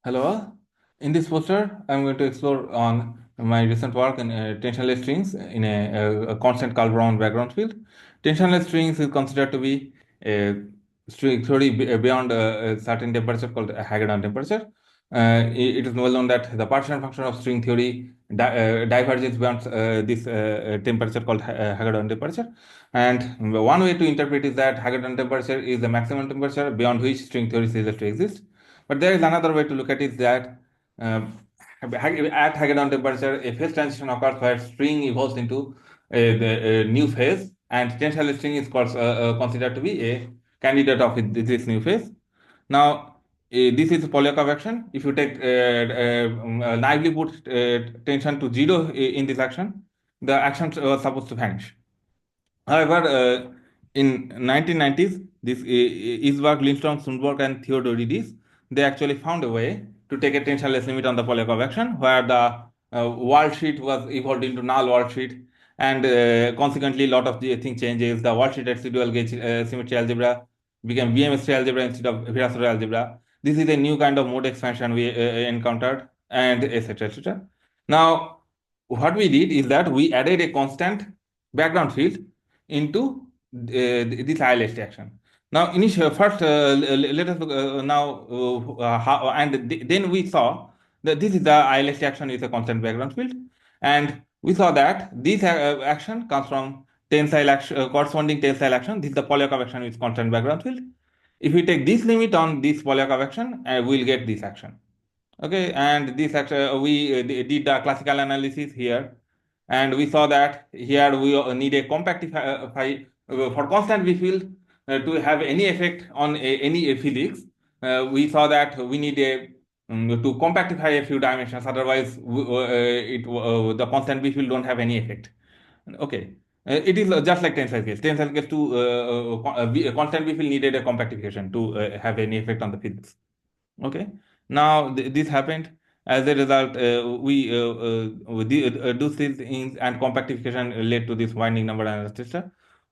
Hello. In this poster, I'm going to explore on my recent work in tensionless strings in a constant Kalb-Ramond background field. Tensionless strings is considered to be a string theory beyond a certain temperature called a Hagedorn temperature. It is well known that the partition function of string theory diverges beyond this temperature called Hagedorn temperature. And one way to interpret is that Hagedorn temperature is the maximum temperature beyond which string theory ceases to exist. But there is another way to look at it that uh, at Hagedorn temperature, a phase transition occurs where string evolves into a new phase, and tensile string is considered to be a candidate of this new phase. Now, this is Polyakov action. If you take naively put tension to 0 in this action, the action was supposed to vanish. However, in 1990s, this Isberg, Lindstrom, Sundberg, and Theodoridis, they actually found a way to take a tensionless limit on the Polyakov action, where the world sheet was evolved into null world sheet, and consequently, a lot of the thing changes. The world sheet residual gauge symmetry algebra became BMST algebra instead of Virasoro algebra. This is a new kind of mode expansion we encountered, and etc. etc. Now, what we did is that we added a constant background field into this ILST action. Now, first, let us look now how, and then we saw that this is the ILST action is a constant background field, and we saw that this action comes from tensile action, corresponding tensile action. This is the Polyakov action with constant background field. If we take this limit on this Polyakov action, we'll get this action. Okay, and this action we did the classical analysis here, and we saw that here we need a compactify for constant B field to have any effect on any physics. We saw that we need a to compactify a few dimensions, otherwise the constant B field don't have any effect. Okay, it is just like tensile case. Tensile case to constant B field needed a compactification to have any effect on the physics. Okay, now this happened. As a result, those things and compactification led to this winding number analysis.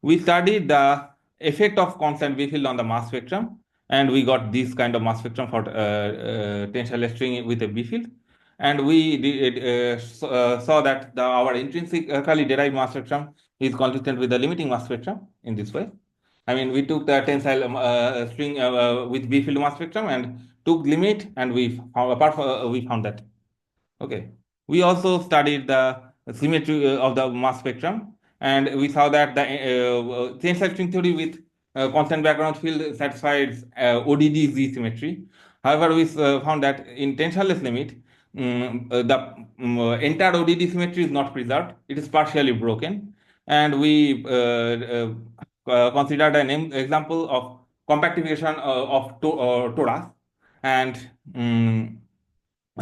We studied the effect of constant B field on the mass spectrum, and we got this kind of mass spectrum for tensile string with a B field. And we saw that our intrinsically derived mass spectrum is consistent with the limiting mass spectrum in this way. I mean, we took the tensile string with B field mass spectrum and took limit, and we found that. Okay. We also studied the symmetry of the mass spectrum, and we saw that the tensile string theory with constant background field satisfies ODD Z symmetry. However, we found that in tensionless limit, the entire ODD symmetry is not preserved; it is partially broken, and we considered an example of compactification of torus, and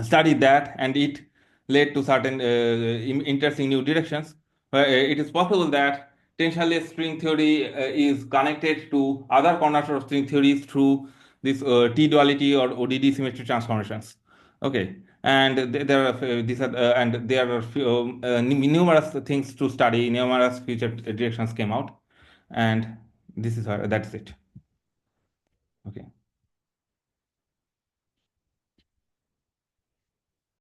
studied that, and it led to certain interesting new directions. It is possible that tensionless string theory is connected to other corners of string theories through this T-duality or ODD symmetry transformations. Okay, and there are these are and there are numerous things to study. Numerous future directions came out, and this is that's it. Okay.